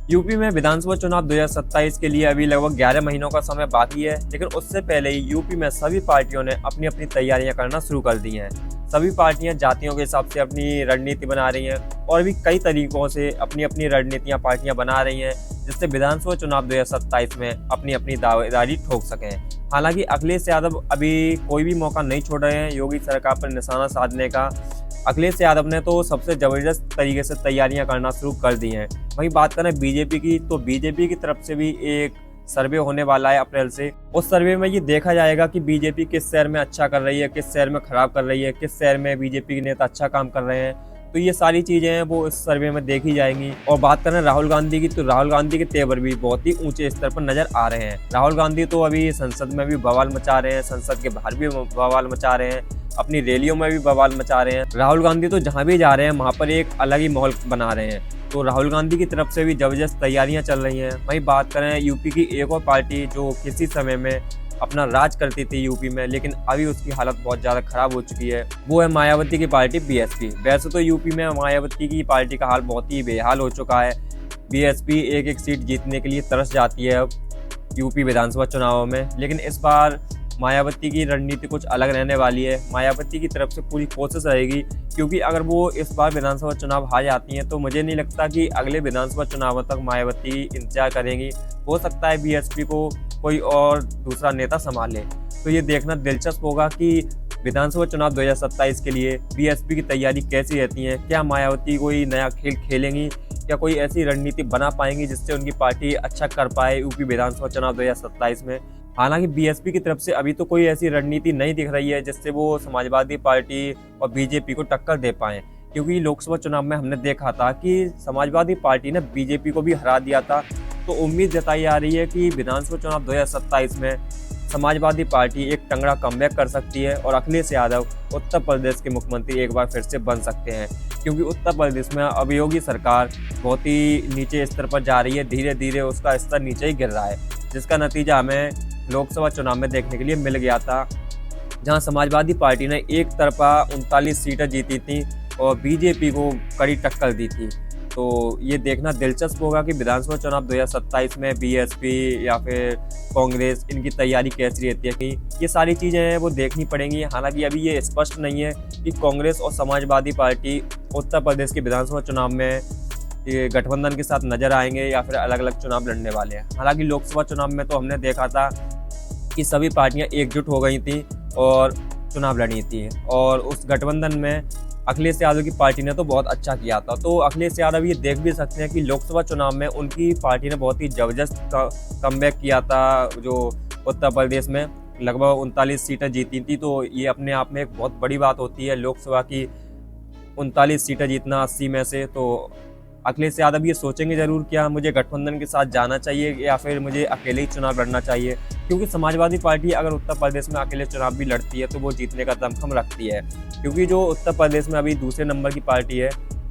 UP में विधानसभा चुनाव 2027 के लिए अभी लगभग 11 महीनों का समय बाकी है, लेकिन उससे पहले ही यूपी में सभी पार्टियों ने अपनी अपनी तैयारियां करना शुरू कर दी हैं। सभी पार्टियां जातियों के हिसाब से अपनी रणनीति बना रही हैं और भी कई तरीकों से अपनी अपनी रणनीतियां पार्टियां बना रही हैं, जिससे विधानसभा चुनाव 2027 में अपनी अपनी दावेदारी ठोक सकें। हालांकि अखिलेश यादव अभी कोई भी मौका नहीं छोड़ रहे हैं योगी सरकार पर निशाना साधने का। अखिलेश यादव ने तो सबसे ज़बरदस्त तरीके से तैयारियां करना शुरू कर दी हैं। वहीं बात करें बीजेपी की, तो बीजेपी की तरफ से भी एक सर्वे होने वाला है अप्रैल से। उस सर्वे में ये देखा जाएगा कि बीजेपी किस शहर में अच्छा कर रही है, किस शहर में खराब कर रही है, किस शहर में बीजेपी के नेता अच्छा काम कर रहे हैं। तो ये सारी चीज़ें हैं वो इस सर्वे में देखी जाएंगी। और बात करें राहुल गांधी की, तो राहुल गांधी के तेवर भी बहुत ही ऊंचे स्तर पर नजर आ रहे हैं। राहुल गांधी तो अभी संसद में भी बवाल मचा रहे हैं, संसद के बाहर भी बवाल मचा रहे हैं, अपनी रैलियों में भी बवाल मचा रहे हैं। राहुल गांधी तो जहां भी जा रहे हैं वहां पर एक अलग ही माहौल बना रहे हैं। तो राहुल गांधी की तरफ से भी जबरदस्त तैयारियां चल रही हैं। वहीं बात करें यूपी की एक और पार्टी जो किसी समय में अपना राज करती थी यूपी में, लेकिन अभी उसकी हालत बहुत ज़्यादा खराब हो चुकी है, वो है मायावती की पार्टी बीएसपी। वैसे तो यूपी में मायावती की पार्टी का हाल बहुत ही बेहाल हो चुका है। बीएसपी एक एक सीट जीतने के लिए तरस जाती है यूपी विधानसभा चुनावों में, लेकिन इस बार मायावती की रणनीति कुछ अलग रहने वाली है। मायावती की तरफ से पूरी कोशिश रहेगी, क्योंकि अगर वो इस बार विधानसभा चुनाव हार जाती हैं तो मुझे नहीं लगता कि अगले विधानसभा चुनावों तक मायावती इंतजार करेंगी। हो सकता है बीएसपी को कोई और दूसरा नेता संभाले। तो ये देखना दिलचस्प होगा कि विधानसभा चुनाव 2027 के लिए बीएसपी की तैयारी कैसी रहती है। क्या मायावती कोई नया खेल खेलेंगी, या कोई ऐसी रणनीति बना पाएंगी जिससे उनकी पार्टी अच्छा कर पाए यूपी विधानसभा चुनाव 2027 में। हालांकि बीएसपी की तरफ से अभी तो कोई ऐसी रणनीति नहीं दिख रही है जिससे वो समाजवादी पार्टी और बीजेपी को टक्कर दे पाएं, क्योंकि लोकसभा चुनाव में हमने देखा था कि समाजवादी पार्टी ने बीजेपी को भी हरा दिया था। तो उम्मीद जताई जा रही है कि विधानसभा चुनाव 2027 में समाजवादी पार्टी एक तगड़ा कमबैक कर सकती है और अखिलेश यादव उत्तर प्रदेश के मुख्यमंत्री एक बार फिर से बन सकते हैं, क्योंकि उत्तर प्रदेश में अब योगी सरकार बहुत ही नीचे स्तर पर जा रही है। धीरे धीरे उसका स्तर नीचे ही गिर रहा है, जिसका नतीजा हमें लोकसभा चुनाव में देखने के लिए मिल गया था, जहां समाजवादी पार्टी ने एक तरफा 39 सीटें जीती थी और बीजेपी को कड़ी टक्कर दी थी। तो ये देखना दिलचस्प होगा कि विधानसभा चुनाव 2027 में बीएसपी या फिर कांग्रेस इनकी तैयारी कैसी रहती है। कि ये सारी चीज़ें हैं वो देखनी पड़ेंगी। हालांकि अभी ये स्पष्ट नहीं है कि कांग्रेस और समाजवादी पार्टी उत्तर प्रदेश के विधानसभा चुनाव में ये गठबंधन के साथ नजर आएंगे या फिर अलग अलग चुनाव लड़ने वाले हैं। हालांकि लोकसभा चुनाव में तो हमने देखा था कि सभी पार्टियां एकजुट हो गई थी और चुनाव लड़ी थी, और उस गठबंधन में अखिलेश यादव की पार्टी ने तो बहुत अच्छा किया था। तो अखिलेश यादव ये देख भी सकते हैं कि लोकसभा चुनाव में उनकी पार्टी ने बहुत ही जबरदस्त कमबैक किया था, जो उत्तर प्रदेश में लगभग 39 सीटें जीती थी। तो ये अपने आप में एक बहुत बड़ी बात होती है, लोकसभा की 39 सीटें जीतना 80 में से। तो अखिलेश यादव ये सोचेंगे जरूर क्या मुझे गठबंधन के साथ जाना चाहिए या फिर मुझे अकेले ही चुनाव लड़ना चाहिए, क्योंकि समाजवादी पार्टी अगर उत्तर प्रदेश में अकेले चुनाव भी लड़ती है तो वो जीतने का दमखम रखती है, क्योंकि जो उत्तर प्रदेश में अभी दूसरे नंबर की पार्टी है,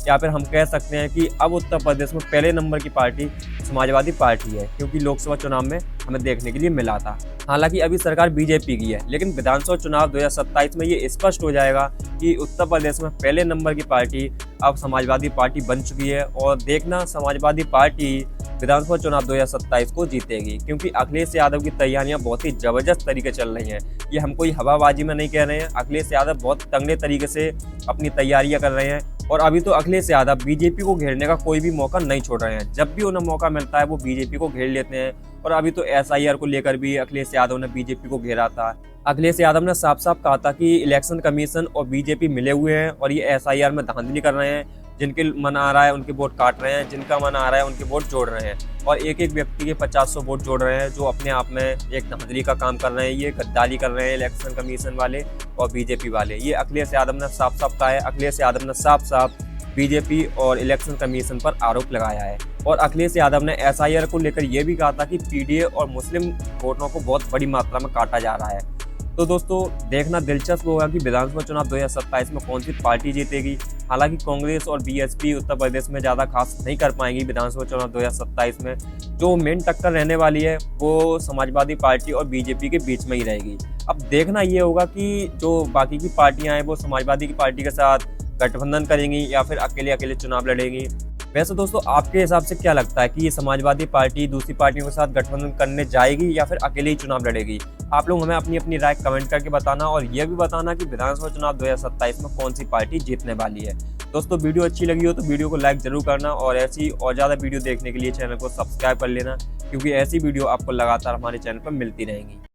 या फिर हम कह सकते हैं कि अब उत्तर प्रदेश में पहले नंबर की पार्टी समाजवादी पार्टी है, क्योंकि लोकसभा चुनाव में हमें देखने के लिए मिला था। हालांकि अभी सरकार बीजेपी की है, लेकिन विधानसभा चुनाव 2027 में ये स्पष्ट हो जाएगा कि उत्तर प्रदेश में पहले नंबर की पार्टी अब समाजवादी पार्टी बन चुकी है। और देखना समाजवादी पार्टी विधानसभा चुनाव 2027 को जीतेगी, क्योंकि अखिलेश यादव की तैयारियां बहुत ही जबरदस्त तरीके चल रही हैं। ये हम कोई हवाबाजी में नहीं कह रहे हैं, अखिलेश यादव बहुत तगड़े तरीके से अपनी तैयारियां कर रहे हैं। और अभी तो अखिलेश यादव बीजेपी को घेरने का कोई भी मौका नहीं छोड़ रहे हैं। जब भी उन्हें मौका मिलता है वो बीजेपी को घेर लेते हैं। और अभी तो एसआईआर को लेकर भी अखिलेश यादव ने बीजेपी को घेरा था। अखिलेश यादव ने साफ साफ कहा था कि इलेक्शन कमीशन और बीजेपी मिले हुए हैं और ये एसआईआर में धांधली कर रहे हैं। जिनके मन आ रहा है उनके वोट काट रहे हैं, जिनका मन आ रहा है उनके वोट जोड़ रहे हैं, और एक एक व्यक्ति के 50-100 वोट जोड़ रहे हैं, जो अपने आप में एक धांधली का काम कर रहे हैं। ये गद्दारी कर रहे हैं इलेक्शन कमीशन वाले और बीजेपी वाले। ये अखिलेश यादव ने साफ साफ कहा है। अखिलेश यादव ने साफ साफ बीजेपी और इलेक्शन कमीशन पर आरोप लगाया है। और अखिलेश यादव ने एसआईआर को लेकर यह भी कहा था कि पीडीए और मुस्लिम वोटरों को बहुत बड़ी मात्रा में काटा जा रहा है। तो दोस्तों देखना दिलचस्प होगा कि विधानसभा चुनाव 2027 में कौन सी पार्टी जीतेगी। हालांकि कांग्रेस और बीएसपी उत्तर प्रदेश में ज़्यादा खास नहीं कर पाएंगी विधानसभा चुनाव 2027 में। जो मेन टक्कर रहने वाली है वो समाजवादी पार्टी और बीजेपी के बीच में ही रहेगी। अब देखना ये होगा कि जो बाकी की पार्टियां हैं वो समाजवादी की पार्टी के साथ गठबंधन करेंगी या फिर अकेले अकेले चुनाव लड़ेंगी। वैसे दोस्तों आपके हिसाब से क्या लगता है कि ये समाजवादी पार्टी दूसरी पार्टियों के साथ गठबंधन करने जाएगी या फिर अकेले ही चुनाव लड़ेगी? आप लोग हमें अपनी अपनी राय कमेंट करके बताना और ये भी बताना कि विधानसभा चुनाव 2027 में कौन सी पार्टी जीतने वाली है। दोस्तों वीडियो अच्छी लगी हो तो वीडियो को लाइक जरूर करना और ऐसी और ज़्यादा वीडियो देखने के लिए चैनल को सब्सक्राइब कर लेना, क्योंकि ऐसी वीडियो आपको लगातार हमारे चैनल पर मिलती रहेंगी।